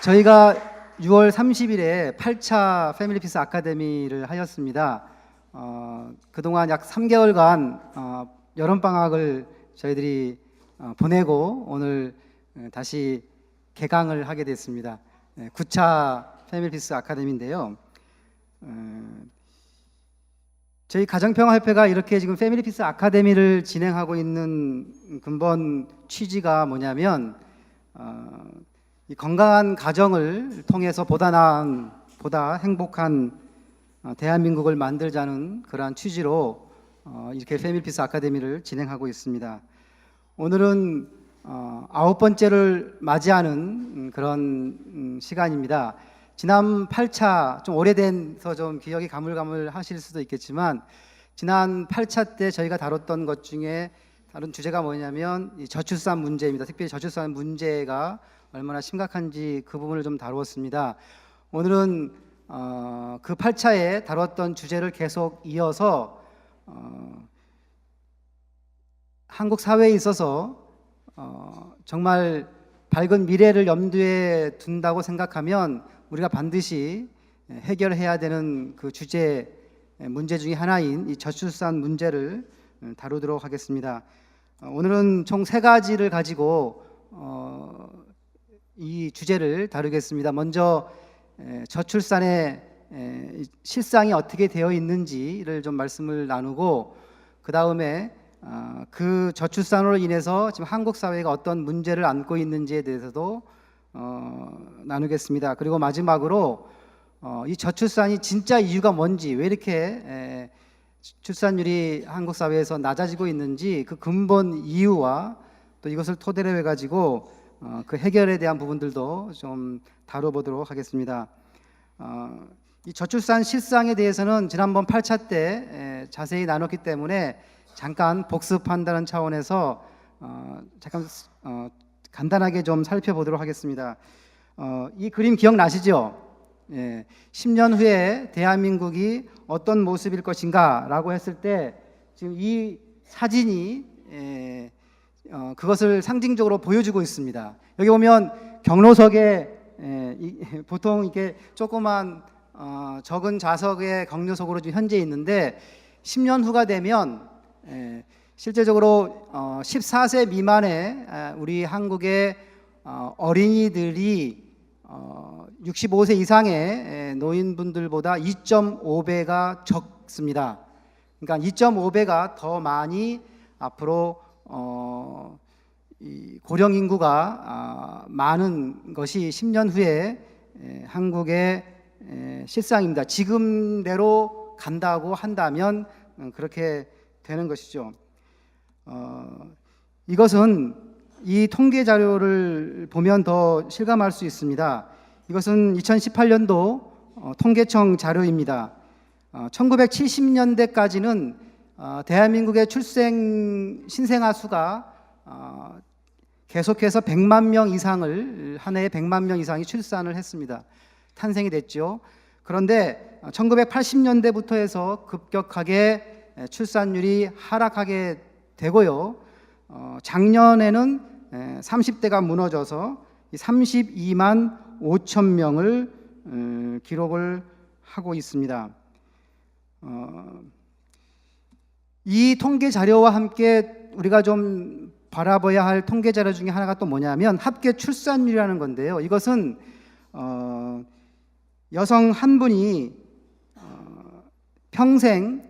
저희가 6월 30일에 8차 패밀리 피스 아카데미를 하였습니다. 그동안 약 3개월간 여름방학을 저희들이 보내고 오늘 다시 개강을 하게 됐습니다. 9차 패밀리 피스 아카데미인데요. 저희 가정평화협회가 이렇게 지금 패밀리 피스 아카데미를 진행하고 있는 근본 취지가 뭐냐면 이 건강한 가정을 통해서 보다 나은, 보다 행복한 대한민국을 만들자는 그러한 취지로 이렇게 패밀리 피스 아카데미를 진행하고 있습니다. 오늘은 9번째를 맞이하는 그런 시간입니다. 지난 8차, 좀 오래돼서 좀 기억이 가물가물하실 수도 있겠지만 지난 8차 때 저희가 다뤘던 것 중에 다른 주제가 뭐냐면 이 저출산 문제입니다. 특별히 저출산 문제가 얼마나 심각한지 그 부분을 좀 다루었습니다. 오늘은 그 8차에 다뤘던 주제를 계속 이어서 한국 사회에 있어서 정말 밝은 미래를 염두에 둔다고 생각하면 우리가 반드시 해결해야 되는 그 주제 문제 중에 하나인 이 저출산 문제를 다루도록 하겠습니다. 오늘은 총 3가지를 가지고 이 주제를 다루겠습니다. 먼저 저출산의 실상이 어떻게 되어 있는지를 좀 말씀을 나누고, 그 다음에 그 저출산으로 인해서 지금 한국 사회가 어떤 문제를 안고 있는지에 대해서도 나누겠습니다. 그리고 마지막으로 이 저출산이 진짜 이유가 뭔지, 왜 이렇게 출산율이 한국 사회에서 낮아지고 있는지 그 근본 이유와 또 이것을 토대로 해가지고 그 해결에 대한 부분들도 좀 다뤄보도록 하겠습니다. 이 저출산 실상에 대해서는 지난번 8차 때 자세히 나눴기 때문에 잠깐 복습한다는 차원에서 잠깐 간단하게 좀 살펴보도록 하겠습니다. 이 그림 기억나시죠? 10년 후에 대한민국이 어떤 모습일 것인가 라고 했을 때 지금 이 사진이 그것을 상징적으로 보여주고 있습니다. 여기 보면 경로석에 보통 이렇게 조그만 적은 좌석의 경로석으로 지금 현재 있는데 10년 후가 되면 실제적으로 14세 미만의 우리 한국의 어린이들이 65세 이상의 노인분들보다 2.5배가 적습니다. 그러니까 2.5배가 더 많이 앞으로 이 고령 인구가 많은 것이 10년 후에 한국의 실상입니다. 지금대로 간다고 한다면 그렇게 되는 것이죠. 이것은 이 통계 자료를 보면 더 실감할 수 있습니다. 이것은 2018년도 통계청 자료입니다. 1970년대까지는 대한민국의 신생아 수가 계속해서 100만 명 이상을, 한 해에 100만 명 이상이 출산을 했습니다. 탄생이 됐죠. 그런데 1980년대부터 해서 급격하게 출산율이 하락하게 되고요. 작년에는 30대가 무너져서 32만 5천 명을 기록을 하고 있습니다. 이 통계 자료와 함께 우리가 좀 바라봐야 할 통계 자료 중에 하나가 또 뭐냐면 합계 출산율이라는 건데요. 이것은 여성 한 분이 평생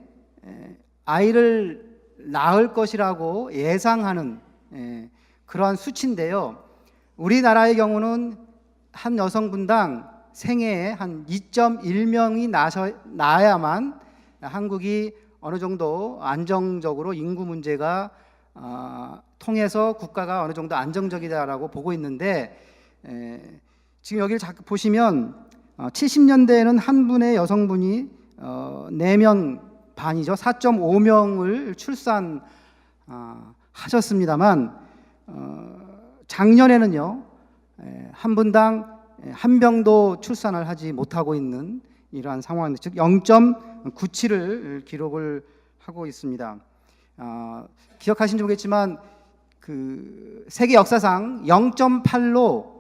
아이를 낳을 것이라고 예상하는 그러한 수치인데요. 우리나라의 경우는 한 여성분당 생애에 한 2.1명이 낳아야만 한국이 어느 정도 안정적으로 인구 문제가 통해서 국가가 어느 정도 안정적이다라고 보고 있는데, 지금 여기를 보시면 70년대에는 한 분의 여성분이 4명 반이죠. 4.5명을 출산하셨습니다만 작년에는요, 한 분당 한 명도 출산을 하지 못하고 있는 이러한 상황, 즉 0.97을 기록을 하고 있습니다. 기억하신지 모르겠지만 그 세계 역사상 0.8로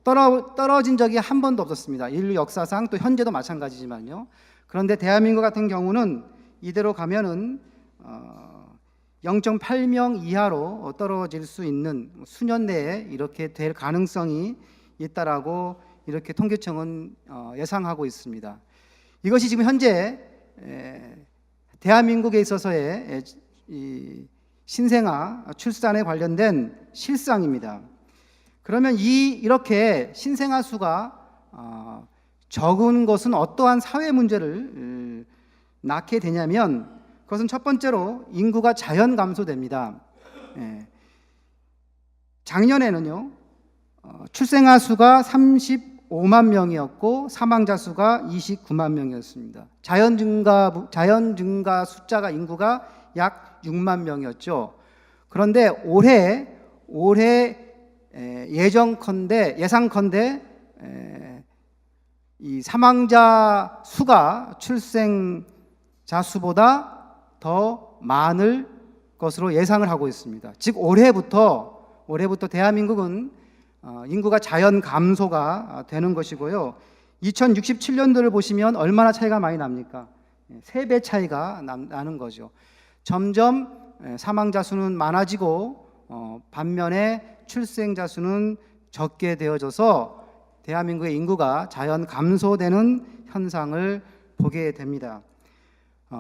떨어진 적이 한 번도 없었습니다. 인류 역사상 또 현재도 마찬가지지만요. 그런데 대한민국 같은 경우는 이대로 가면은 0.8명 이하로 떨어질 수 있는 수년 내에 이렇게 될 가능성이 있다라고 이렇게 통계청은 예상하고 있습니다. 이것이 지금 현재 대한민국에 있어서의 이 신생아 출산에 관련된 실상입니다. 그러면 이렇게 신생아 수가 적은 것은 어떠한 사회 문제를 낳게 되냐면, 그것은 첫 번째로 인구가 자연 감소됩니다. 작년에는요, 출생아 수가 35만 명이었고 사망자 수가 29만 명이었습니다. 자연 증가 숫자가 인구가 약 6만 명이었죠. 그런데 올해 예상컨대 이 사망자 수가 출생자 수보다 더 많을 것으로 예상을 하고 있습니다. 즉 올해부터 대한민국은 인구가 자연 감소가 되는 것이고요. 2067년도를 보시면 얼마나 차이가 많이 납니까? 3배 차이가 나는 거죠. 점점 사망자 수는 많아지고 반면에 출생자 수는 적게 되어져서 대한민국의 인구가 자연 감소되는 현상을 보게 됩니다.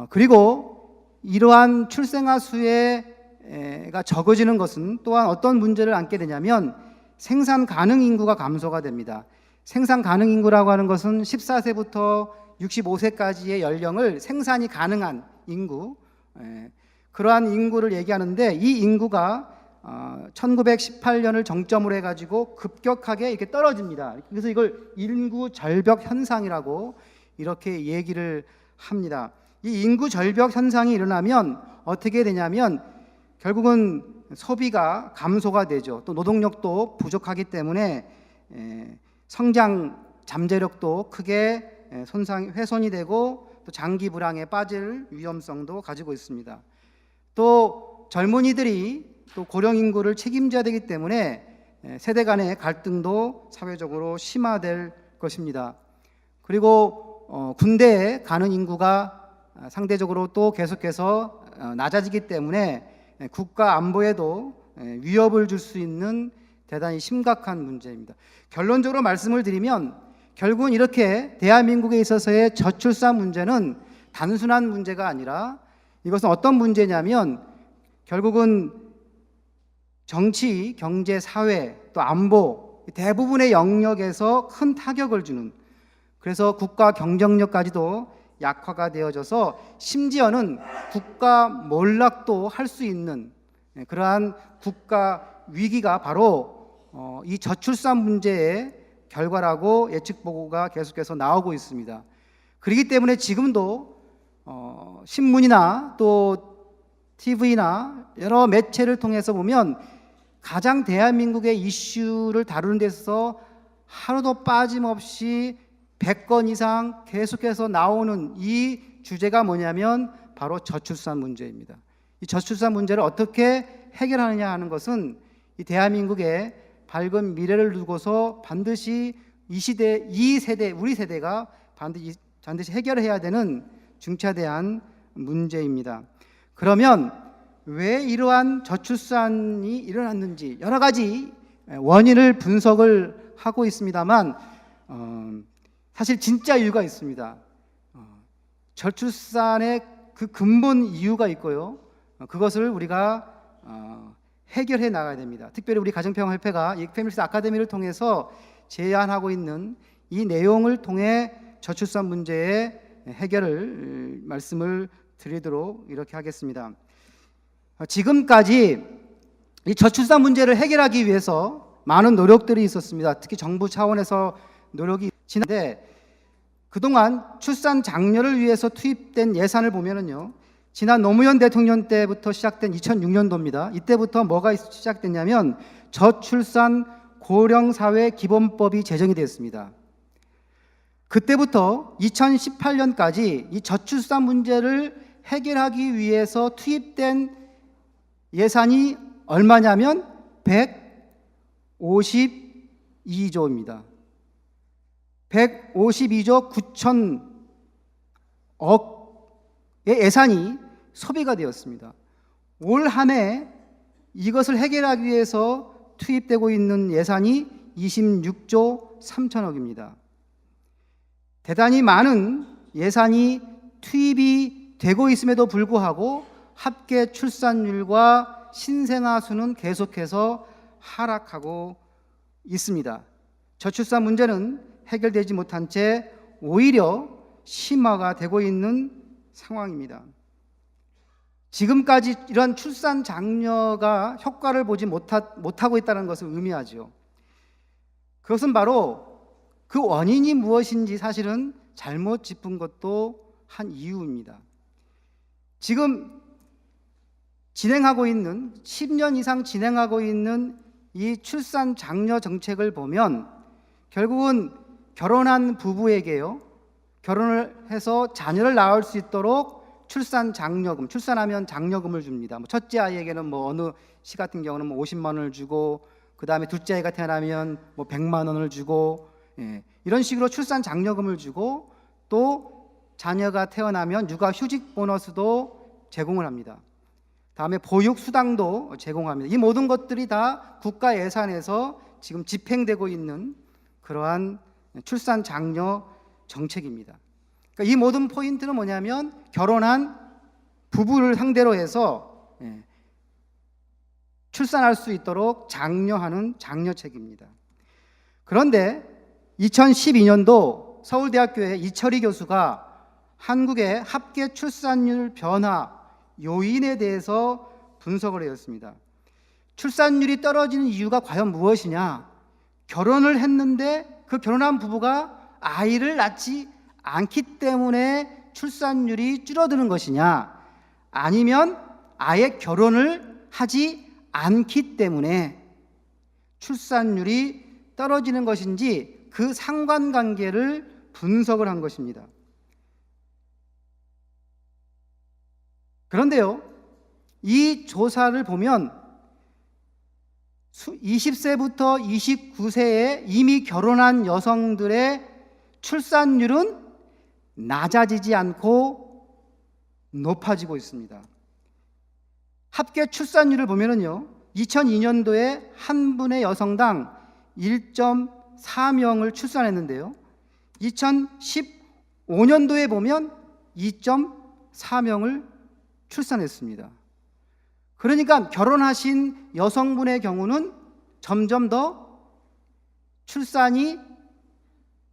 그리고 이러한 출생아 수가 적어지는 것은 또한 어떤 문제를 안게 되냐면 생산 가능 인구가 감소가 됩니다. 생산 가능 인구라고 하는 것은 14세부터 65세까지의 연령을 생산이 가능한 인구, 그러한 인구를 얘기하는데, 이 인구가 1918년을 정점으로 해가지고 급격하게 이렇게 떨어집니다. 그래서 이걸 인구 절벽 현상이라고 이렇게 얘기를 합니다. 이 인구 절벽 현상이 일어나면 어떻게 되냐면 결국은 소비가 감소가 되죠. 또 노동력도 부족하기 때문에 성장 잠재력도 크게 훼손이 되고 또 장기 불황에 빠질 위험성도 가지고 있습니다. 또 젊은이들이 또 고령 인구를 책임져야 되기 때문에 세대 간의 갈등도 사회적으로 심화될 것입니다. 그리고 군대에 가는 인구가 상대적으로 또 계속해서 낮아지기 때문에 국가 안보에도 위협을 줄 수 있는 대단히 심각한 문제입니다. 결론적으로 말씀을 드리면 결국은 이렇게 대한민국에 있어서의 저출산 문제는 단순한 문제가 아니라 이것은 어떤 문제냐면 결국은 정치, 경제, 사회, 또 안보 대부분의 영역에서 큰 타격을 주는, 그래서 국가 경쟁력까지도 약화가 되어져서 심지어는 국가 몰락도 할 수 있는 그러한 국가 위기가 바로 이 저출산 문제의 결과라고 예측 보고가 계속해서 나오고 있습니다. 그렇기 때문에 지금도 신문이나 또 TV나 여러 매체를 통해서 보면 가장 대한민국의 이슈를 다루는 데서 하루도 빠짐없이 100건 이상 계속해서 나오는 이 주제가 뭐냐면 바로 저출산 문제입니다. 이 저출산 문제를 어떻게 해결하느냐 하는 것은 이 대한민국의 밝은 미래를 두고서 반드시 우리 세대가 반드시 해결해야 되는 중차대한 문제입니다. 그러면 왜 이러한 저출산이 일어났는지 여러 가지 원인을 분석을 하고 있습니다만 사실 진짜 이유가 있습니다. 저출산의 그 근본 이유가 있고요. 그것을 우리가 해결해 나가야 됩니다. 특별히 우리 가정평화협회가 이 패밀리스 아카데미를 통해서 제안하고 있는 이 내용을 통해 저출산 문제의 해결을 말씀을 드리도록 이렇게 하겠습니다. 지금까지 이 저출산 문제를 해결하기 위해서 많은 노력들이 있었습니다. 특히 정부 차원에서 노력이 지났는데 그동안 출산 장려를 위해서 투입된 예산을 보면은요, 지난 노무현 대통령 때부터 시작된 2006년도입니다. 이때부터 뭐가 시작됐냐면 저출산 고령사회 기본법이 제정이 됐습니다. 그때부터 2018년까지 이 저출산 문제를 해결하기 위해서 투입된 예산이 얼마냐면 152조입니다. 152조 9천억의 예산이 소비가 되었습니다. 올 한 해 이것을 해결하기 위해서 투입되고 있는 예산이 26조 3천억입니다. 대단히 많은 예산이 투입이 되고 있음에도 불구하고 합계 출산율과 신생아 수는 계속해서 하락하고 있습니다. 저출산 문제는 해결되지 못한 채 오히려 심화가 되고 있는 상황입니다. 지금까지 이런 출산 장려가 효과를 보지 못하고 있다는 것을 의미하죠. 그것은 바로 그 원인이 무엇인지 사실은 잘못 짚은 것도 한 이유입니다. 지금 진행하고 있는 10년 이상 진행하고 있는 이 출산 장려 정책을 보면 결국은 결혼한 부부에게요, 결혼을 해서 자녀를 낳을 수 있도록 출산 장려금, 출산하면 장려금을 줍니다. 첫째 아이에게는 어느 시 같은 경우는 50만 원을 주고, 그 다음에 둘째 아이가 태어나면 100만 원을 주고, 이런 식으로 출산 장려금을 주고, 또 자녀가 태어나면 육아휴직 보너스도 제공을 합니다. 다음에 보육 수당도 제공합니다. 이 모든 것들이 다 국가 예산에서 지금 집행되고 있는 그러한 출산 장려 정책입니다. 그러니까 이 모든 포인트는 뭐냐면 결혼한 부부를 상대로 해서 출산할 수 있도록 장려하는 장려책입니다. 그런데 2012년도 서울대학교의 이철희 교수가 한국의 합계 출산율 변화 요인에 대해서 분석을 했습니다. 출산율이 떨어지는 이유가 과연 무엇이냐? 결혼을 했는데 그 결혼한 부부가 아이를 낳지 않기 때문에 출산율이 줄어드는 것이냐, 아니면 아예 결혼을 하지 않기 때문에 출산율이 떨어지는 것인지 그 상관관계를 분석을 한 것입니다. 그런데요, 이 조사를 보면 20세부터 29세에 이미 결혼한 여성들의 출산율은 낮아지지 않고 높아지고 있습니다. 합계 출산율을 보면은요, 2002년도에 한 분의 여성당 1.4명을 출산했는데요, 2015년도에 보면 2.4명을 출산했습니다. 그러니까 결혼하신 여성분의 경우는 점점 더 출산이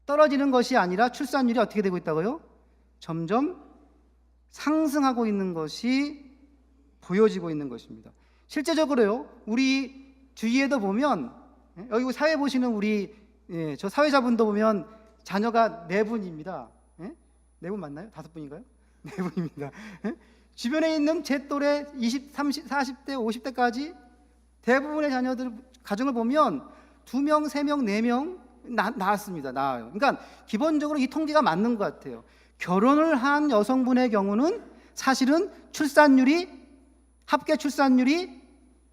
떨어지는 것이 아니라 출산율이 어떻게 되고 있다고요? 점점 상승하고 있는 것이 보여지고 있는 것입니다. 실제적으로요, 우리 주위에도 보면, 여기 사회 보시는 우리 저 사회자분도 보면 자녀가 4분입니다. 4분 맞나요? 5분인가요? 4분입니다. 주변에 있는 제 또래 20, 30, 40대, 50대까지 대부분의 자녀들 가정을 보면 2명, 3명, 4명 낳았습니다. 낳아요. 그러니까 기본적으로 이 통계가 맞는 것 같아요. 결혼을 한 여성분의 경우는 사실은 합계 출산율이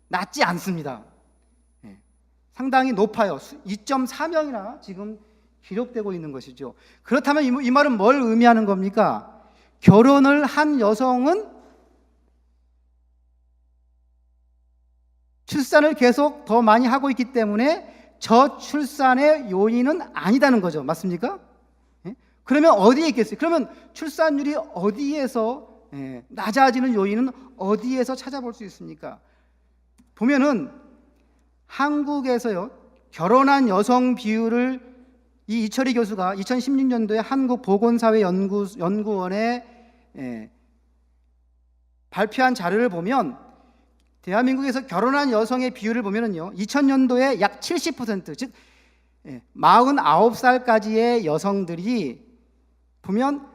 낮지 않습니다. 상당히 높아요. 2.4명이나 지금 기록되고 있는 것이죠. 그렇다면 이 말은 뭘 의미하는 겁니까? 결혼을 한 여성은 출산을 계속 더 많이 하고 있기 때문에 저출산의 요인은 아니다는 거죠. 맞습니까? 그러면 어디에 있겠어요? 그러면 출산율이 어디에서 낮아지는 요인은 어디에서 찾아볼 수 있습니까? 보면은 한국에서요, 결혼한 여성 비율을 이 이철희 교수가 2016년도에 한국보건사회연구원에 발표한 자료를 보면 대한민국에서 결혼한 여성의 비율을 보면은요, 2000년도에 약 70%, 즉 49살까지의 여성들이 보면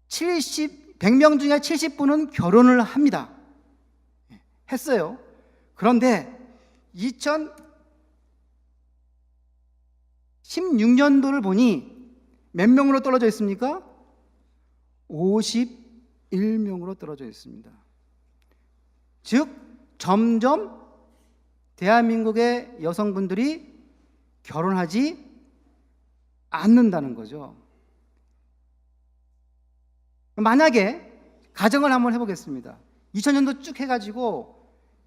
100명 중에 70분은 결혼을 합니다. 했어요. 그런데 2016년도를 보니 몇 명으로 떨어져 있습니까? 51명으로 떨어져 있습니다. 즉 점점 대한민국의 여성분들이 결혼하지 않는다는 거죠. 만약에 가정을 한번 해보겠습니다. 2000년도 쭉 해가지고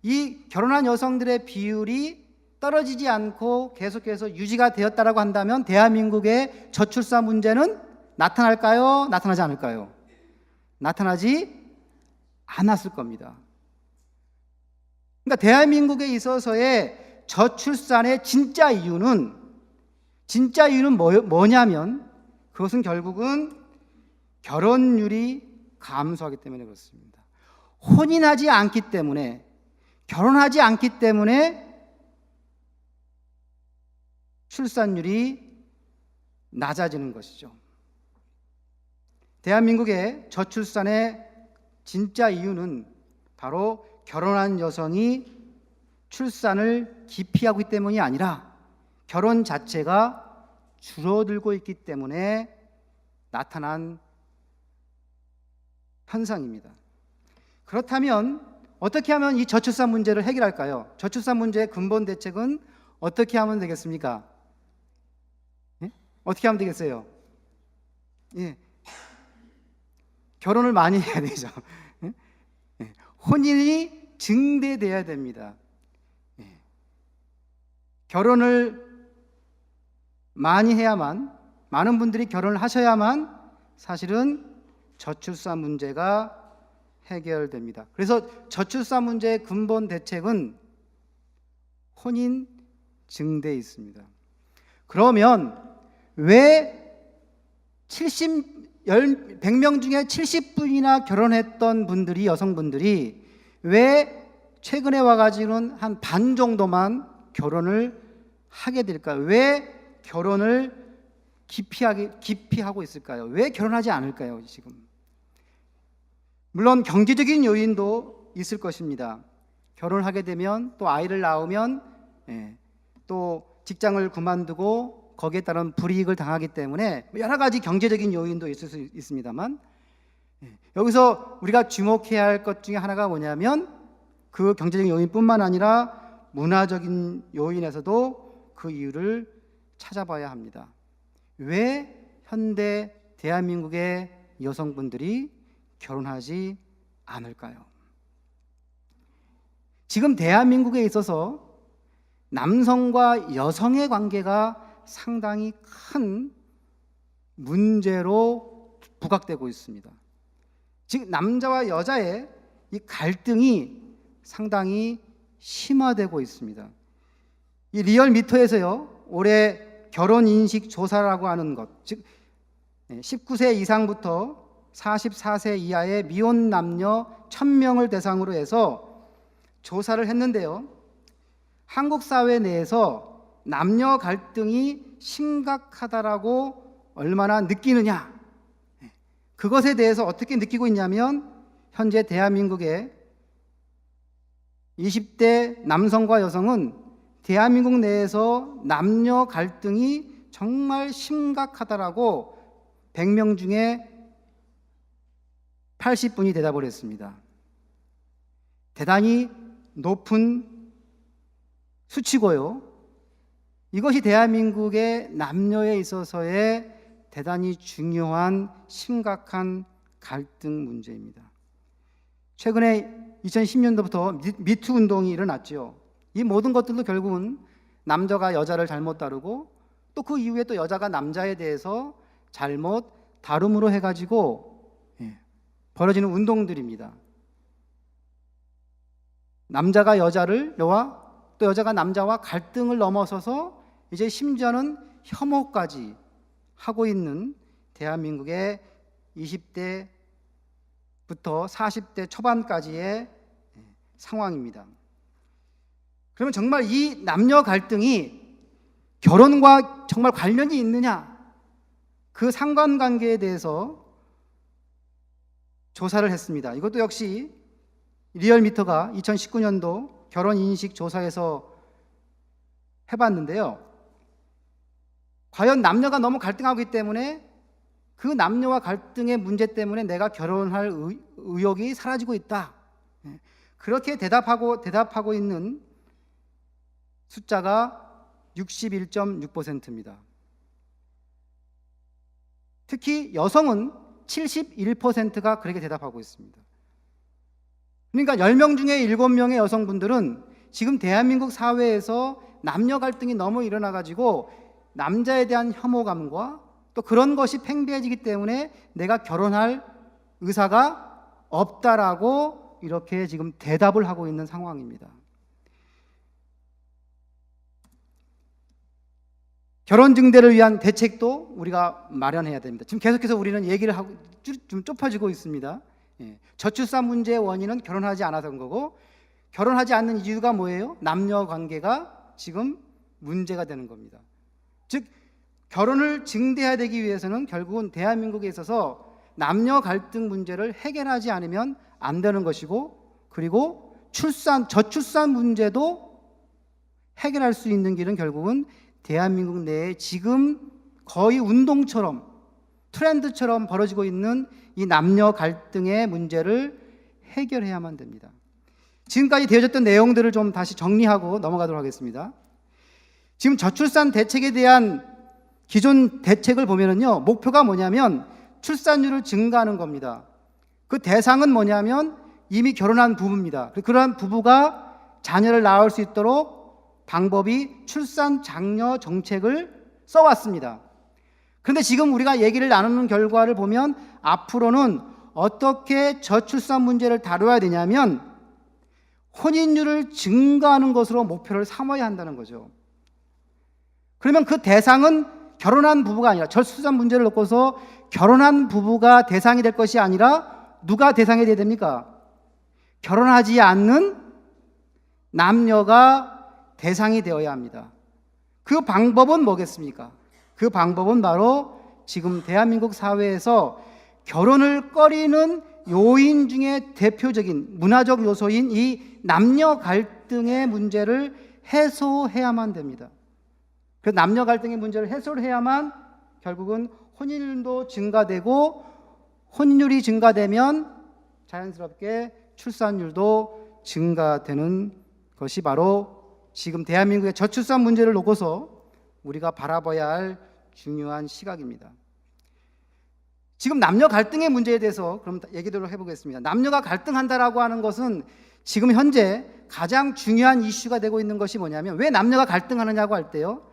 이 결혼한 여성들의 비율이 떨어지지 않고 계속해서 유지가 되었다라고 한다면 대한민국의 저출산 문제는 나타날까요? 나타나지 않을까요? 나타나지 않았을 겁니다. 그러니까 대한민국에 있어서의 저출산의 진짜 이유는 뭐냐면 그것은 결국은 결혼율이 감소하기 때문에 그렇습니다. 혼인하지 않기 때문에, 결혼하지 않기 때문에 출산율이 낮아지는 것이죠. 대한민국의 저출산의 진짜 이유는 바로 결혼한 여성이 출산을 기피하기 때문이 아니라 결혼 자체가 줄어들고 있기 때문에 나타난 현상입니다. 그렇다면 어떻게 하면 이 저출산 문제를 해결할까요? 저출산 문제의 근본 대책은 어떻게 하면 되겠습니까? 예? 어떻게 하면 되겠어요? 예. 결혼을 많이 해야 되죠. 예? 예. 혼인이 증대돼야 됩니다. 예. 결혼을 많이 해야만, 많은 분들이 결혼을 하셔야만 사실은 저출산 문제가 해결됩니다. 그래서 저출산 문제의 근본 대책은 혼인 증대에 있습니다. 그러면 왜 100명 중에 70분이나 결혼했던 분들이, 여성분들이 왜 최근에 와가지고는 한 반 정도만 결혼을 하게 될까요? 왜 결혼을 기피하고 있을까요? 왜 결혼하지 않을까요? 지금 물론 경제적인 요인도 있을 것입니다. 결혼을 하게 되면 또 아이를 낳으면 또 직장을 그만두고 거기에 따른 불이익을 당하기 때문에 여러 가지 경제적인 요인도 있을 수 있습니다만, 여기서 우리가 주목해야 할 것 중에 하나가 뭐냐면 그 경제적인 요인뿐만 아니라 문화적인 요인에서도 그 이유를 찾아봐야 합니다. 왜 현대 대한민국의 여성분들이 결혼하지 않을까요? 지금 대한민국에 있어서 남성과 여성의 관계가 상당히 큰 문제로 부각되고 있습니다. 즉 남자와 여자의 이 갈등이 상당히 심화되고 있습니다. 이 리얼미터에서요, 올해 결혼 인식 조사라고 하는 것, 즉 19세 이상부터 44세 이하의 미혼 남녀 1000명을 대상으로 해서 조사를 했는데요. 한국 사회 내에서 남녀 갈등이 심각하다라고 얼마나 느끼느냐, 그것에 대해서 어떻게 느끼고 있냐면 현재 대한민국의 20대 남성과 여성은 대한민국 내에서 남녀 갈등이 정말 심각하다라고 100명 중에 80분이 대답을 했습니다. 대단히 높은 수치고요. 이것이 대한민국의 남녀에 있어서의 대단히 중요한 심각한 갈등 문제입니다. 최근에 2010년도부터 미투 운동이 일어났죠. 이 모든 것들도 결국은 남자가 여자를 잘못 다루고 또 그 이후에 또 여자가 남자에 대해서 잘못 다룸으로 해가지고 벌어지는 운동들입니다. 남자가 여자와 또 여자가 남자와 갈등을 넘어서서 이제 심지어는 혐오까지 하고 있는 대한민국의 20대부터 40대 초반까지의 상황입니다. 그러면 정말 이 남녀 갈등이 결혼과 정말 관련이 있느냐? 그 상관관계에 대해서 조사를 했습니다. 이것도 역시 리얼미터가 2019년도 결혼인식 조사에서 해봤는데요. 과연 남녀가 너무 갈등하고 있기 때문에 그 남녀와 갈등의 문제 때문에 내가 결혼할 의욕이 사라지고 있다. 그렇게 대답하고 있는 숫자가 61.6%입니다. 특히 여성은 71%가 그렇게 대답하고 있습니다. 그러니까 10명 중에 7명의 여성분들은 지금 대한민국 사회에서 남녀 갈등이 너무 일어나가지고 남자에 대한 혐오감과 또 그런 것이 팽배해지기 때문에 내가 결혼할 의사가 없다라고 이렇게 지금 대답을 하고 있는 상황입니다. 결혼 증대를 위한 대책도 우리가 마련해야 됩니다. 지금 계속해서 우리는 얘기를 하고 좀 좁혀지고 있습니다. 저출산 문제의 원인은 결혼하지 않아서 그런 거고, 결혼하지 않는 이유가 뭐예요? 남녀 관계가 지금 문제가 되는 겁니다. 즉 결혼을 증대해야 되기 위해서는 결국은 대한민국에 있어서 남녀 갈등 문제를 해결하지 않으면 안 되는 것이고, 그리고 저출산 문제도 해결할 수 있는 길은 결국은 대한민국 내에 지금 거의 운동처럼 트렌드처럼 벌어지고 있는 이 남녀 갈등의 문제를 해결해야만 됩니다. 지금까지 되어졌던 내용들을 좀 다시 정리하고 넘어가도록 하겠습니다. 지금 저출산 대책에 대한 기존 대책을 보면은요, 목표가 뭐냐면 출산율을 증가하는 겁니다. 그 대상은 뭐냐면 이미 결혼한 부부입니다. 그러한 부부가 자녀를 낳을 수 있도록 방법이 출산 장려 정책을 써왔습니다. 그런데 지금 우리가 얘기를 나누는 결과를 보면 앞으로는 어떻게 저출산 문제를 다뤄야 되냐면 혼인율을 증가하는 것으로 목표를 삼아야 한다는 거죠. 그러면 그 대상은 결혼한 부부가 아니라, 저출산 문제를 놓고서 결혼한 부부가 대상이 될 것이 아니라 누가 대상이 돼야 됩니까? 결혼하지 않는 남녀가 대상이 되어야 합니다. 그 방법은 뭐겠습니까? 그 방법은 바로 지금 대한민국 사회에서 결혼을 꺼리는 요인 중에 대표적인 문화적 요소인 이 남녀 갈등의 문제를 해소해야만 됩니다. 그 남녀 갈등의 문제를 해소를 해야만 결국은 혼인율도 증가되고, 혼인율이 증가되면 자연스럽게 출산율도 증가되는 것이 바로 지금 대한민국의 저출산 문제를 놓고서 우리가 바라봐야 할 중요한 시각입니다. 지금 남녀 갈등의 문제에 대해서 그럼 얘기를 해보겠습니다. 남녀가 갈등한다라고 하는 것은 지금 현재 가장 중요한 이슈가 되고 있는 것이 뭐냐면, 왜 남녀가 갈등하느냐고 할 때요,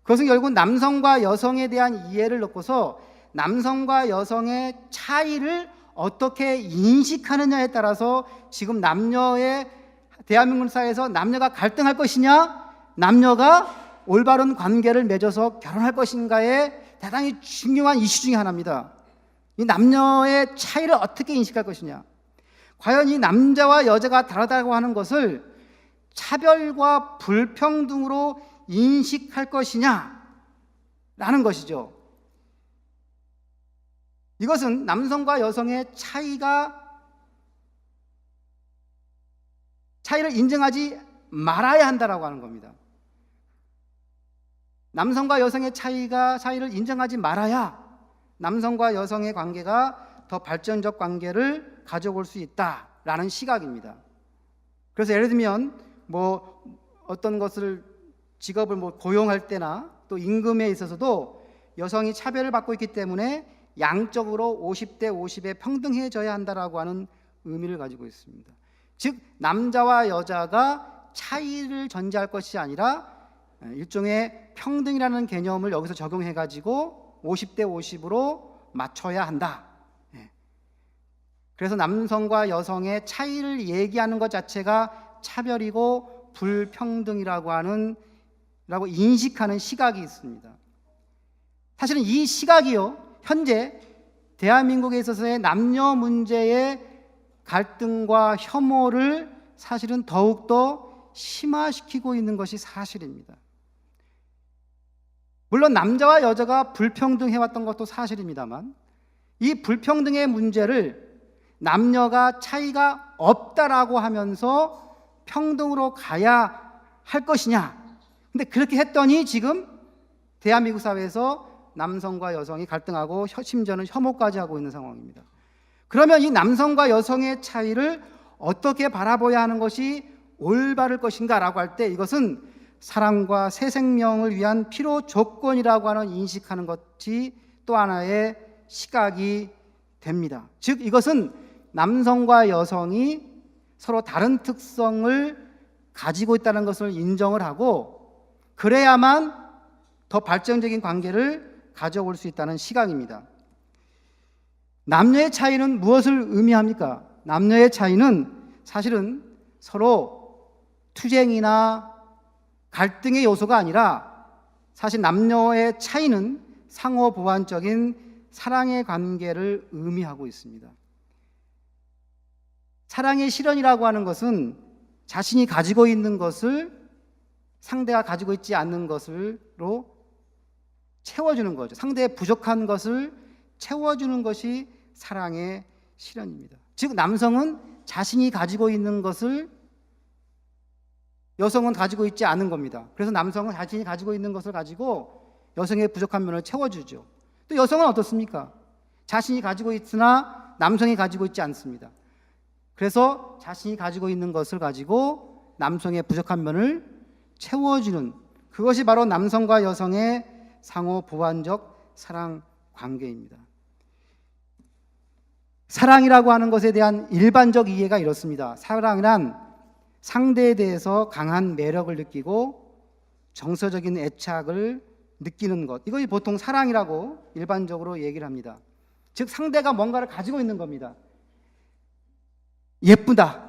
그것은 결국 남성과 여성에 대한 이해를 놓고서 남성과 여성의 차이를 어떻게 인식하느냐에 따라서 지금 남녀의 대한민국 사회에서 남녀가 갈등할 것이냐, 남녀가 올바른 관계를 맺어서 결혼할 것인가의 대단히 중요한 이슈 중에 하나입니다. 이 남녀의 차이를 어떻게 인식할 것이냐, 과연 이 남자와 여자가 다르다고 하는 것을 차별과 불평등으로 인식할 것이냐 라는 것이죠. 이것은 남성과 여성의 차이를 인정하지 말아야 한다라고 하는 겁니다. 남성과 여성의 차이를 인정하지 말아야 남성과 여성의 관계가 더 발전적 관계를 가져올 수 있다라는 시각입니다. 그래서 예를 들면 어떤 것을 직업을 고용할 때나 또 임금에 있어서도 여성이 차별을 받고 있기 때문에 양적으로 50대 50에 평등해져야 한다라고 하는 의미를 가지고 있습니다. 즉 남자와 여자가 차이를 전제할 것이 아니라 일종의 평등이라는 개념을 여기서 적용해 가지고 50대 50으로 맞춰야 한다. 그래서 남성과 여성의 차이를 얘기하는 것 자체가 차별이고 불평등이라고 인식하는 시각이 있습니다. 사실은 이 시각이요, 현재 대한민국에 있어서의 남녀 문제의 갈등과 혐오를 사실은 더욱더 심화시키고 있는 것이 사실입니다. 물론 남자와 여자가 불평등해왔던 것도 사실입니다만, 이 불평등의 문제를 남녀가 차이가 없다라고 하면서 평등으로 가야 할 것이냐, 근데 그렇게 했더니 지금 대한민국 사회에서 남성과 여성이 갈등하고 심지어는 혐오까지 하고 있는 상황입니다. 그러면 이 남성과 여성의 차이를 어떻게 바라봐야 하는 것이 올바를 것인가 라고 할 때, 이것은 사랑과 새 생명을 위한 필요 조건이라고 하는 인식하는 것이 또 하나의 시각이 됩니다. 즉 이것은 남성과 여성이 서로 다른 특성을 가지고 있다는 것을 인정을 하고 그래야만 더 발전적인 관계를 가져올 수 있다는 시각입니다. 남녀의 차이는 무엇을 의미합니까? 남녀의 차이는 사실은 서로 투쟁이나 갈등의 요소가 아니라 사실 남녀의 차이는 상호 보완적인 사랑의 관계를 의미하고 있습니다. 사랑의 실현이라고 하는 것은 자신이 가지고 있는 것을 상대가 가지고 있지 않는 것으로 채워주는 거죠. 상대의 부족한 것을 채워주는 것이 사랑의 실현입니다. 즉 남성은 자신이 가지고 있는 것을 여성은 가지고 있지 않은 겁니다. 그래서 남성은 자신이 가지고 있는 것을 가지고 여성의 부족한 면을 채워주죠. 또 여성은 어떻습니까? 자신이 가지고 있으나 남성이 가지고 있지 않습니다. 그래서 자신이 가지고 있는 것을 가지고 남성의 부족한 면을 채워주는 그것이 바로 남성과 여성의 상호 보완적 사랑 관계입니다. 사랑이라고 하는 것에 대한 일반적 이해가 이렇습니다. 사랑이란 상대에 대해서 강한 매력을 느끼고 정서적인 애착을 느끼는 것, 이것이 보통 사랑이라고 일반적으로 얘기를 합니다. 즉 상대가 뭔가를 가지고 있는 겁니다. 예쁘다,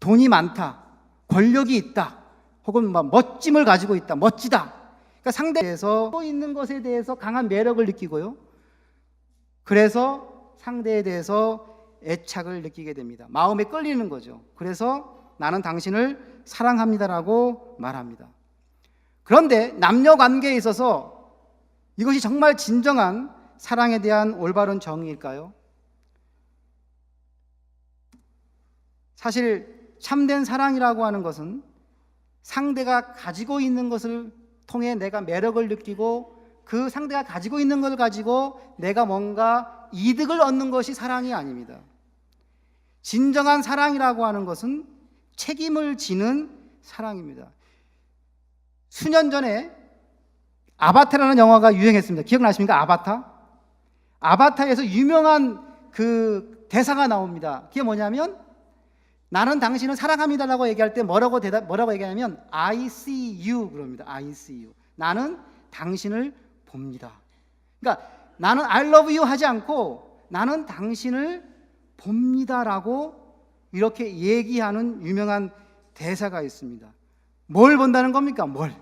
돈이 많다, 권력이 있다, 혹은 멋짐을 가지고 있다, 멋지다. 그러니까 상대에서 또 있는 것에 대해서 강한 매력을 느끼고요. 그래서 상대에 대해서 애착을 느끼게 됩니다. 마음에 끌리는 거죠. 그래서 나는 당신을 사랑합니다라고 말합니다. 그런데 남녀 관계에 있어서 이것이 정말 진정한 사랑에 대한 올바른 정의일까요? 사실 참된 사랑이라고 하는 것은 상대가 가지고 있는 것을 통해 내가 매력을 느끼고 그 상대가 가지고 있는 것을 가지고 내가 뭔가 이득을 얻는 것이 사랑이 아닙니다. 진정한 사랑이라고 하는 것은 책임을 지는 사랑입니다. 수년 전에 아바타라는 영화가 유행했습니다. 기억나십니까? 아바타에서 유명한 그 대사가 나옵니다. 그게 뭐냐면 나는 당신을 사랑합니다라고 얘기할 때 뭐라고 얘기하냐면 I see you 그럽니다. I see you. 나는 당신을 봅니다. 그러니까 나는 I love you 하지 않고 나는 당신을 봅니다라고 이렇게 얘기하는 유명한 대사가 있습니다. 뭘 본다는 겁니까? 뭘?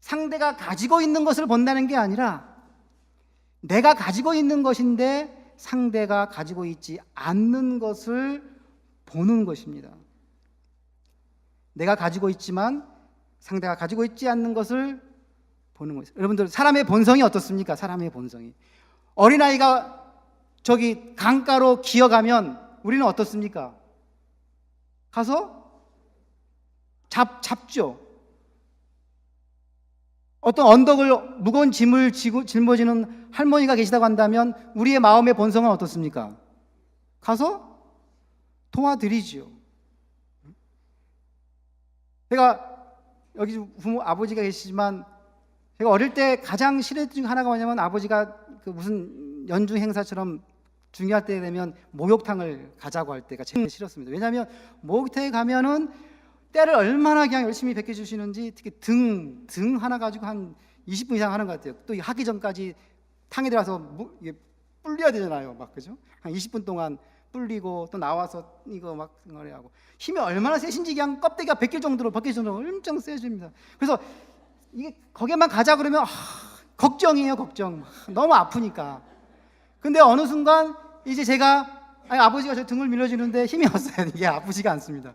상대가 가지고 있는 것을 본다는 게 아니라 내가 가지고 있는 것인데 상대가 가지고 있지 않는 것을 보는 것입니다. 내가 가지고 있지만 상대가 가지고 있지 않는 것을 보는 것입니다. 여러분들 사람의 본성이 어떻습니까? 사람의 본성이 어린아이가 저기 강가로 기어가면 우리는 어떻습니까? 가서 잡죠. 어떤 언덕을 무거운 짐을 짊어지는 할머니가 계시다고 한다면 우리의 마음의 본성은 어떻습니까? 가서 도와드리죠. 제가 여기 부모 아버지가 계시지만 제가 어릴 때 가장 싫어했던 중 하나가 뭐냐면 아버지가 그 무슨 연중 행사처럼 중요할 때 되면 목욕탕을 가자고 할 때가 제일 싫었습니다. 왜냐하면 목욕탕에 가면은 때를 얼마나 그냥 열심히 베껴주시는지 특히 등 하나 가지고 한 20분 이상 하는 것 같아요. 또 하기 전까지 탕에 들어가서 불려야 되잖아요. 막 그죠? 한 20분 동안 불리고 또 나와서 이거 막 하고 힘이 얼마나 세신지 그냥 껍데기가 벗길 정도로 엄청 세집니다. 그래서 이게 거기만 가자 그러면 걱정이에요, 걱정. 너무 아프니까. 근데 어느 순간 이제 아버지가 저 등을 밀어주는데 힘이 없어요. 이게 아프지가 않습니다.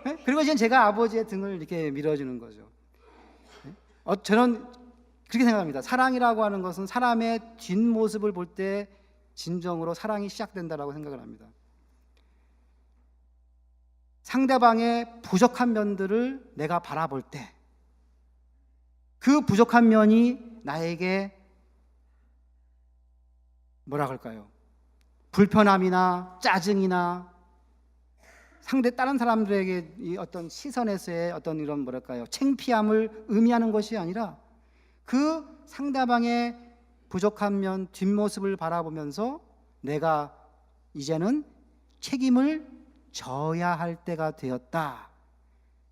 네? 그리고 이제 제가 아버지의 등을 이렇게 밀어주는 거죠. 저는 그렇게 생각합니다. 사랑이라고 하는 것은 사람의 뒷모습을 볼 때 진정으로 사랑이 시작된다라고 생각을 합니다. 상대방의 부족한 면들을 내가 바라볼 때 그 부족한 면이 나에게 뭐라 그럴까요? 불편함이나 짜증이나 다른 사람들에게 이 어떤 시선에서의 어떤 이런 뭐랄까요, 창피함을 의미하는 것이 아니라 그 상대방의 부족한 면, 뒷모습을 바라보면서 내가 이제는 책임을 져야 할 때가 되었다.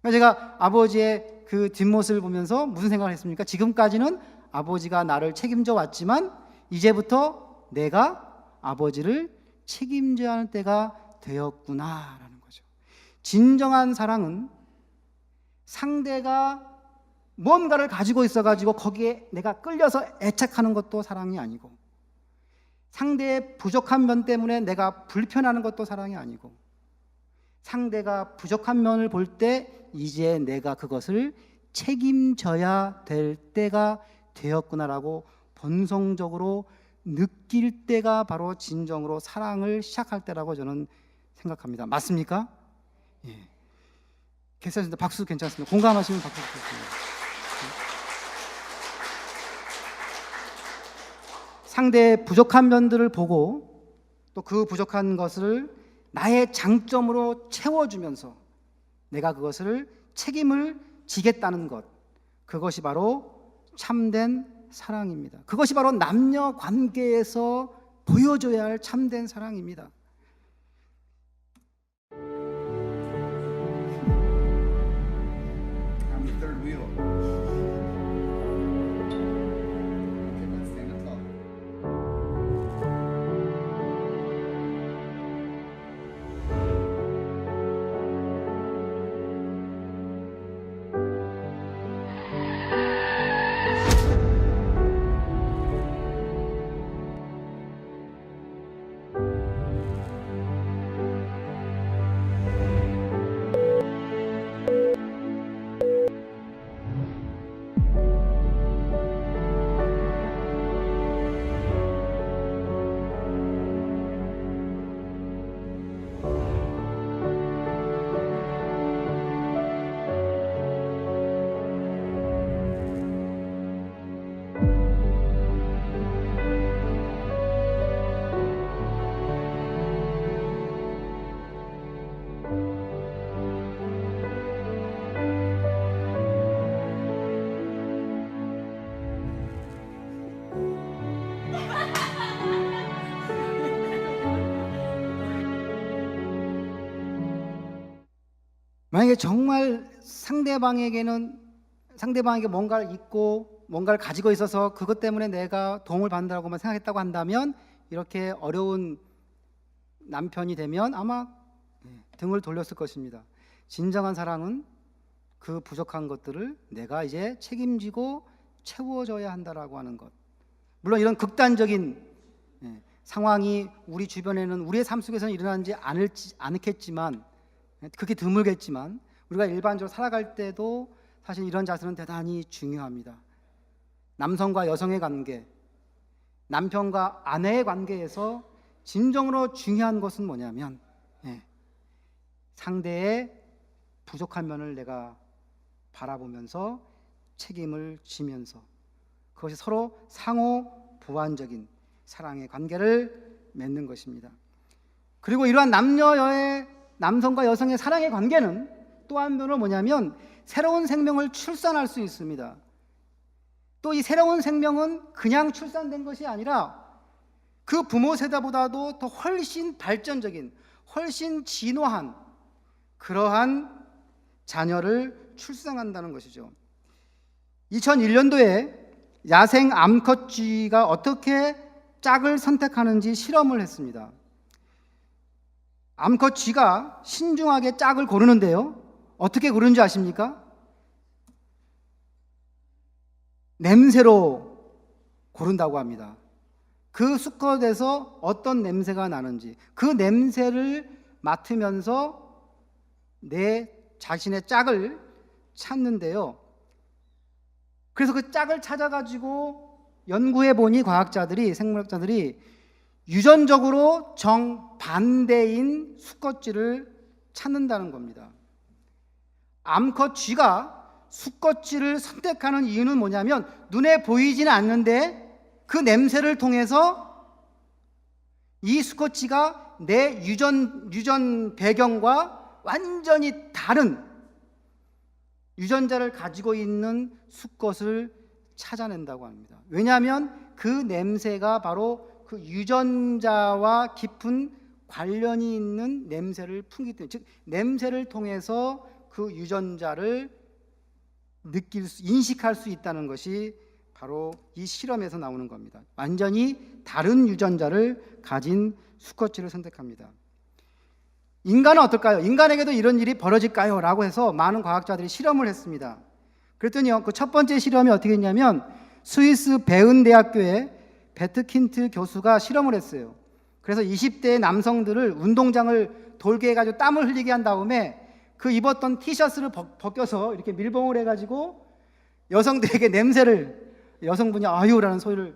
제가 아버지의 그 뒷모습을 보면서 무슨 생각을 했습니까? 지금까지는 아버지가 나를 책임져 왔지만 이제부터 내가 아버지를 책임져야 하는 때가 되었구나라는 거죠. 진정한 사랑은 상대가 뭔가를 가지고 있어가지고 거기에 내가 끌려서 애착하는 것도 사랑이 아니고, 상대의 부족한 면 때문에 내가 불편하는 것도 사랑이 아니고, 상대가 부족한 면을 볼 때 이제 내가 그것을 책임져야 될 때가 되었구나라고 본성적으로 느낄 때가 바로 진정으로 사랑을 시작할 때라고 저는 생각합니다. 맞습니까? 예. 괜찮습니다. 박수 괜찮습니다. 공감하시면 박수 주겠습니다. 상대의 부족한 면들을 보고 또 그 부족한 것을 나의 장점으로 채워주면서 내가 그것을 책임을 지겠다는 것, 그것이 바로 참된 사랑입니다. 그것이 바로 남녀 관계에서 보여줘야 할 참된 사랑입니다. I'm the third wheel. Okay, let's stand up tall. 만약에 정말 상대방에게 뭔가를 있고 뭔가를 가지고 있어서 그것 때문에 내가 도움을 받는다고만 생각했다고 한다면 이렇게 어려운 남편이 되면 아마 등을 돌렸을 것입니다. 진정한 사랑은 그 부족한 것들을 내가 이제 책임지고 채워줘야 한다라고 하는 것. 물론 이런 극단적인 상황이 우리 주변에는 우리의 삶 속에서는 일어나지 않겠지만, 그렇게 드물겠지만 우리가 일반적으로 살아갈 때도 사실 이런 자세는 대단히 중요합니다. 남성과 여성의 관계, 남편과 아내의 관계에서 진정으로 중요한 것은 뭐냐면 상대의 부족한 면을 내가 바라보면서 책임을 지면서 그것이 서로 상호 보완적인 사랑의 관계를 맺는 것입니다. 그리고 이러한 남성과 여성의 사랑의 관계는 또 한편으로 뭐냐면 새로운 생명을 출산할 수 있습니다. 또 이 새로운 생명은 그냥 출산된 것이 아니라 그 부모 세대보다도 더 훨씬 발전적인, 훨씬 진화한 그러한 자녀를 출산한다는 것이죠. 2001년도에 야생 암컷 쥐가 어떻게 짝을 선택하는지 실험을 했습니다. 암컷 쥐가 신중하게 짝을 고르는데요, 어떻게 고르는지 아십니까? 냄새로 고른다고 합니다. 그 수컷에서 어떤 냄새가 나는지 그 냄새를 맡으면서 내 자신의 짝을 찾는데요. 그래서 그 짝을 찾아가지고 연구해 보니 생물학자들이 유전적으로 정반대인 수컷쥐를 찾는다는 겁니다. 암컷 쥐가 수컷쥐를 선택하는 이유는 뭐냐면 눈에 보이지는 않는데 그 냄새를 통해서 이 수컷쥐가 내 유전 배경과 완전히 다른 유전자를 가지고 있는 수컷을 찾아낸다고 합니다. 왜냐하면 그 냄새가 바로 그 유전자와 깊은 관련이 있는 냄새를 풍기기 때문에, 즉 냄새를 통해서 그 유전자를 인식할 수 있다는 것이 바로 이 실험에서 나오는 겁니다. 완전히 다른 유전자를 가진 수컷쥐를 선택합니다. 인간은 어떨까요? 인간에게도 이런 일이 벌어질까요? 라고 해서 많은 과학자들이 실험을 했습니다. 그랬더니요, 그 첫 번째 실험이 어떻게 했냐면 스위스 베은 대학교의 베트킨트 교수가 실험을 했어요. 그래서 20대 남성들을 운동장을 돌게 해가지고 땀을 흘리게 한 다음에 그 입었던 티셔츠를 벗겨서 이렇게 밀봉을 해가지고 여성들에게 냄새를, 여성분이 아유라는 소리를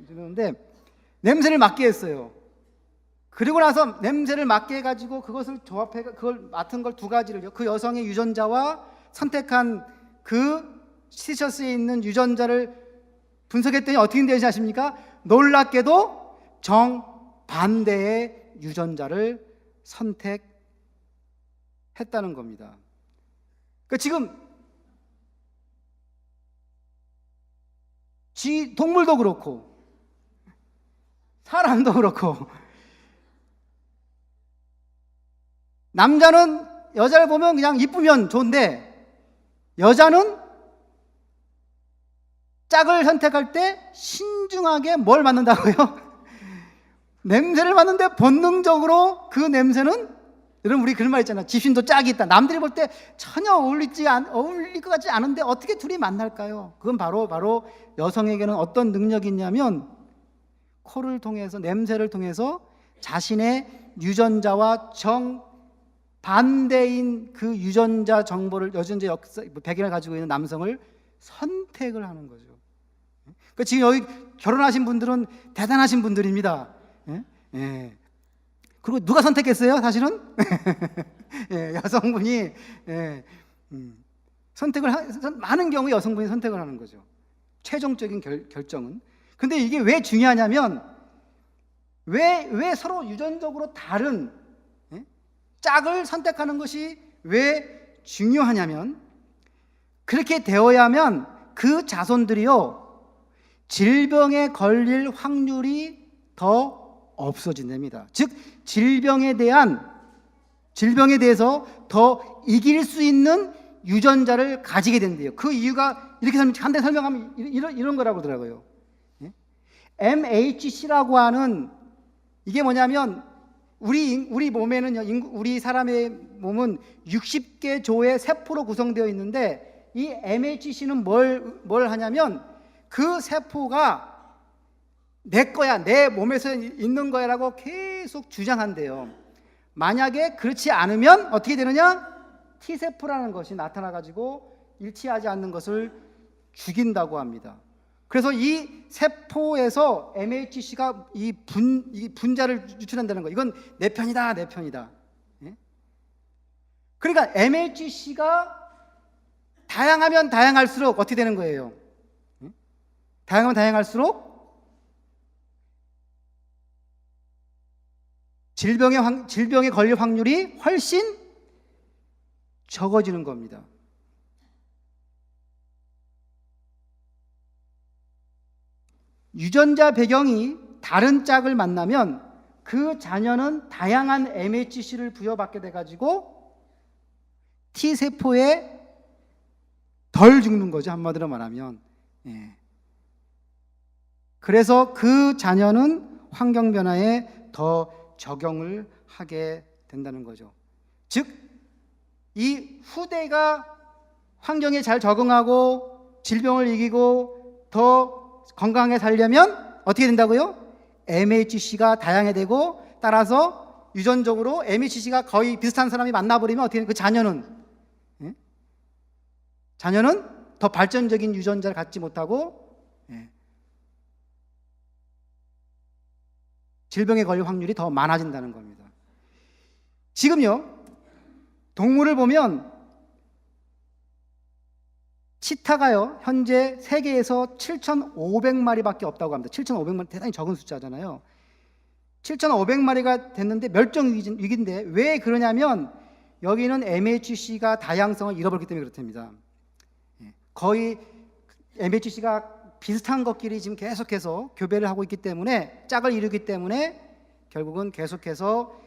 지르는데 냄새를 맡게 했어요. 그리고 나서 냄새를 맡게 해가지고 그것을 조합해, 그걸 맡은 걸 두 가지를요, 그 여성의 유전자와 선택한 그 티셔츠에 있는 유전자를 분석했더니 어떻게 되는지 아십니까? 놀랍게도 정반대의 유전자를 선택했다는 겁니다. 그러니까 지금 동물도 그렇고 사람도 그렇고 남자는 여자를 보면 그냥 이쁘면 좋은데 여자는 짝을 선택할 때 신중하게 뭘 맡는다고요? 냄새를 맡는데 본능적으로 그 냄새는, 여러분 우리 그런 말 있잖아, 집신도 짝이 있다. 남들이 볼 때 전혀 어울릴 것 같지 않은데 어떻게 둘이 만날까요? 그건 바로 여성에게는 어떤 능력이 있냐면 코를 통해서, 냄새를 통해서 자신의 유전자와 정반대인 그 유전자 정보를, 유전자 역사 백인을 가지고 있는 남성을 선택을 하는 거죠. 그러니까 지금 여기 결혼하신 분들은 대단하신 분들입니다. 예? 예. 그리고 누가 선택했어요? 사실은 예, 여성분이, 예, 많은 경우 여성분이 선택을 하는 거죠. 최종적인 결정은. 근데 이게 왜 중요하냐면 왜 서로 유전적으로 다른, 예? 짝을 선택하는 것이 왜 중요하냐면, 그렇게 되어야만 그 자손들이요 질병에 걸릴 확률이 더 없어진답니다. 즉 질병에 대해서 더 이길 수 있는 유전자를 가지게 된대요. 그 이유가 이렇게 한데 설명하면 이런 거라고 하더라고요. MHC라고 하는, 이게 뭐냐면 우리 몸에는, 우리 사람의 몸은 60개 조의 세포로 구성되어 있는데 이 MHC는 뭘 하냐면 그 세포가 내 거야, 내 몸에서 있는 거야라고 계속 주장한대요. 만약에 그렇지 않으면 어떻게 되느냐? T세포라는 것이 나타나가지고 일치하지 않는 것을 죽인다고 합니다. 그래서 이 세포에서 MHC가 이 분자를 유출한다는 거, 이건 내 편이다, 내 편이다. 예? 그러니까 MHC가 다양하면 다양할수록 어떻게 되는 거예요? 예? 다양하면 다양할수록 질병에 걸릴 확률이 훨씬 적어지는 겁니다. 유전자 배경이 다른 짝을 만나면 그 자녀는 다양한 MHC를 부여받게 돼가지고 T세포에 덜 죽는 거죠, 한마디로 말하면. 예. 그래서 그 자녀는 환경 변화에 더 적용을 하게 된다는 거죠. 즉, 이 후대가 환경에 잘 적응하고 질병을 이기고 더 건강하게 살려면 어떻게 된다고요? MHC가 다양해지고, 따라서 유전적으로 MHC가 거의 비슷한 사람이 만나버리면 어떻게 그 자녀는 더 발전적인 유전자를 갖지 못하고 질병에 걸릴 확률이 더 많아진다는 겁니다. 지금요, 동물을 보면 치타가요 현재 세계에서 7,500마리밖에 없다고 합니다. 7,500마리, 대단히 적은 숫자잖아요. 7,500마리가 됐는데 멸종 위기인데, 왜 그러냐면 여기는 MHC가 다양성을 잃어버렸기 때문에 그렇답니다. 거의 MHC가 비슷한 것끼리 지금 계속해서 교배를 하고 있기 때문에 짝을 이루기 때문에 결국은 계속해서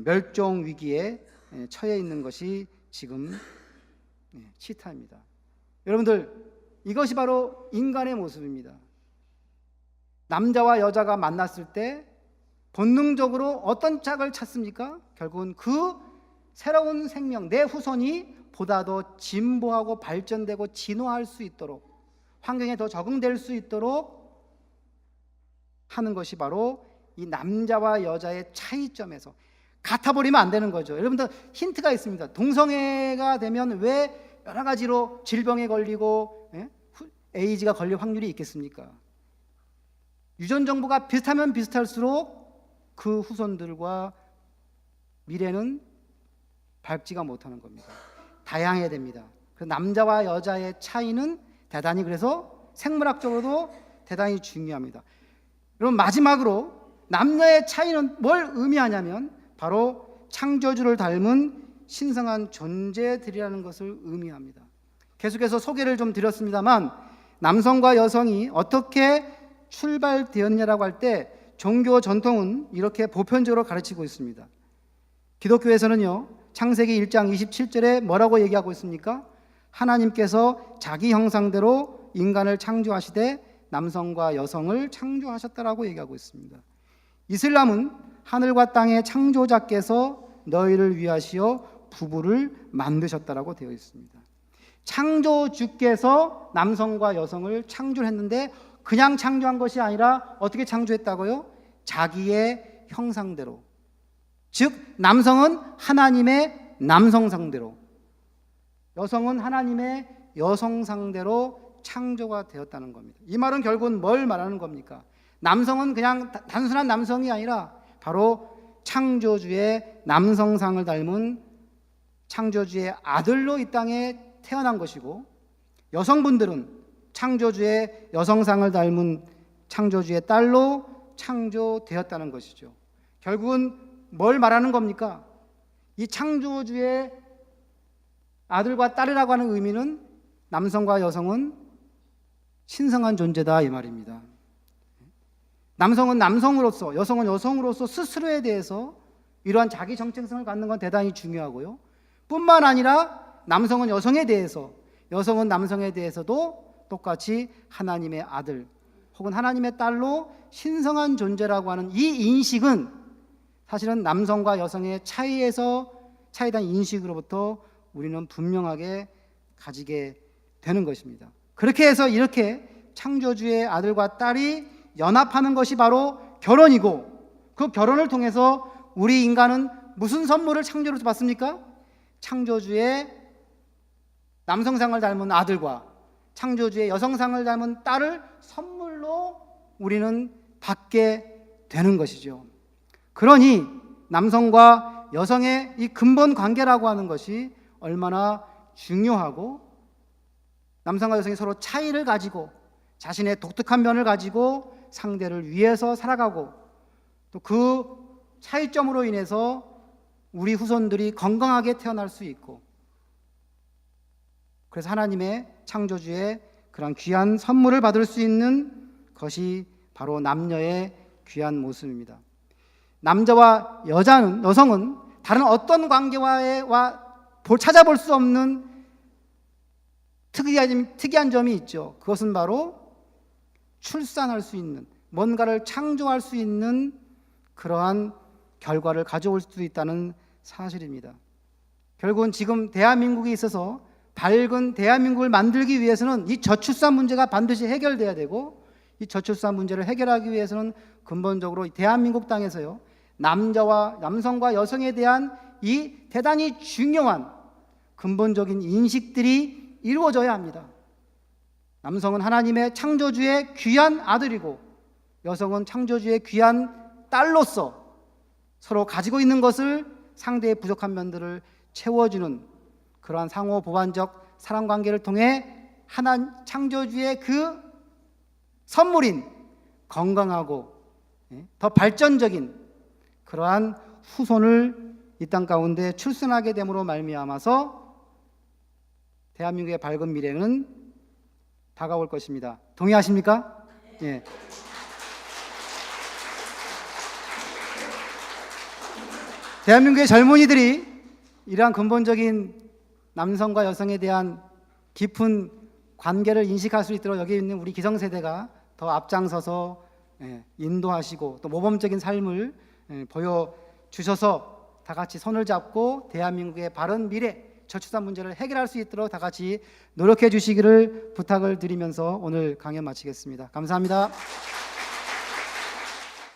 멸종 위기에 처해 있는 것이 지금 치타입니다. 여러분들, 이것이 바로 인간의 모습입니다. 남자와 여자가 만났을 때 본능적으로 어떤 짝을 찾습니까? 결국은 그 새로운 생명, 내 후손이 보다 더 진보하고 발전되고 진화할 수 있도록, 환경에 더 적응될 수 있도록 하는 것이 바로 이 남자와 여자의 차이점에서, 같아버리면 안 되는 거죠. 여러분들, 힌트가 있습니다. 동성애가 되면 왜 여러 가지로 질병에 걸리고 에이즈가 걸릴 확률이 있겠습니까? 유전 정보가 비슷하면 비슷할수록 그 후손들과 미래는 밝지가 못하는 겁니다. 다양해야 됩니다. 그래서 남자와 여자의 차이는 대단히, 그래서 생물학적으로도 대단히 중요합니다. 여러분, 마지막으로 남녀의 차이는 뭘 의미하냐면 바로 창조주를 닮은 신성한 존재들이라는 것을 의미합니다. 계속해서 소개를 좀 드렸습니다만, 남성과 여성이 어떻게 출발되었냐라고 할 때 종교 전통은 이렇게 보편적으로 가르치고 있습니다. 기독교에서는요, 창세기 1장 27절에 뭐라고 얘기하고 있습니까? 하나님께서 자기 형상대로 인간을 창조하시되 남성과 여성을 창조하셨다라고 얘기하고 있습니다. 이슬람은 하늘과 땅의 창조자께서 너희를 위하시어 부부를 만드셨다라고 되어 있습니다. 창조주께서 남성과 여성을 창조했는데 그냥 창조한 것이 아니라 어떻게 창조했다고요? 자기의 형상대로. 즉 남성은 하나님의 남성상대로, 여성은 하나님의 여성상대로 창조가 되었다는 겁니다. 이 말은 결국은 뭘 말하는 겁니까? 남성은 그냥 단순한 남성이 아니라 바로 창조주의 남성상을 닮은 창조주의 아들로 이 땅에 태어난 것이고, 여성분들은 창조주의 여성상을 닮은 창조주의 딸로 창조되었다는 것이죠. 결국은 뭘 말하는 겁니까? 이 창조주의 아들과 딸이라고 하는 의미는 남성과 여성은 신성한 존재다, 이 말입니다. 남성은 남성으로서, 여성은 여성으로서 스스로에 대해서 이러한 자기 정체성을 갖는 건 대단히 중요하고요. 뿐만 아니라 남성은 여성에 대해서, 여성은 남성에 대해서도 똑같이 하나님의 아들 혹은 하나님의 딸로 신성한 존재라고 하는 이 인식은 사실은 남성과 여성의 차이에 대한 인식으로부터 우리는 분명하게 가지게 되는 것입니다. 그렇게 해서 이렇게 창조주의 아들과 딸이 연합하는 것이 바로 결혼이고, 그 결혼을 통해서 우리 인간은 무슨 선물을 창조로서 받습니까? 창조주의 남성상을 닮은 아들과 창조주의 여성상을 닮은 딸을 선물로 우리는 받게 되는 것이죠. 그러니 남성과 여성의 이 근본 관계라고 하는 것이 얼마나 중요하고, 남성과 여성이 서로 차이를 가지고 자신의 독특한 면을 가지고 상대를 위해서 살아가고, 또 그 차이점으로 인해서 우리 후손들이 건강하게 태어날 수 있고, 그래서 하나님의 창조주의 그런 귀한 선물을 받을 수 있는 것이 바로 남녀의 귀한 모습입니다. 남자와 여성은 다른 어떤 관계와 찾아볼 수 없는 특이한 점이 있죠. 그것은 바로 출산할 수 있는, 뭔가를 창조할 수 있는 그러한 결과를 가져올 수 있다는 사실입니다. 결국은 지금 대한민국에 있어서 밝은 대한민국을 만들기 위해서는 이 저출산 문제가 반드시 해결돼야 되고, 이 저출산 문제를 해결하기 위해서는 근본적으로 대한민국 땅에서요, 남성과 여성에 대한 이 대단히 중요한 근본적인 인식들이 이루어져야 합니다. 남성은 하나님의 창조주의 귀한 아들이고, 여성은 창조주의 귀한 딸로서 서로 가지고 있는 것을, 상대의 부족한 면들을 채워주는 그러한 상호 보완적 사랑 관계를 통해 창조주의 그 선물인 건강하고 더 발전적인 그러한 후손을 이 땅 가운데 출생하게 됨으로 말미암아서 대한민국의 밝은 미래는 다가올 것입니다. 동의하십니까? 예. 대한민국의 젊은이들이 이러한 근본적인 남성과 여성에 대한 깊은 관계를 인식할 수 있도록 여기 있는 우리 기성세대가 더 앞장서서 인도하시고 또 모범적인 삶을 보여주셔서 다 같이 손을 잡고 대한민국의 바른 미래, 저출산 문제를 해결할 수 있도록 다 같이 노력해 주시기를 부탁을 드리면서 오늘 강연 마치겠습니다. 감사합니다.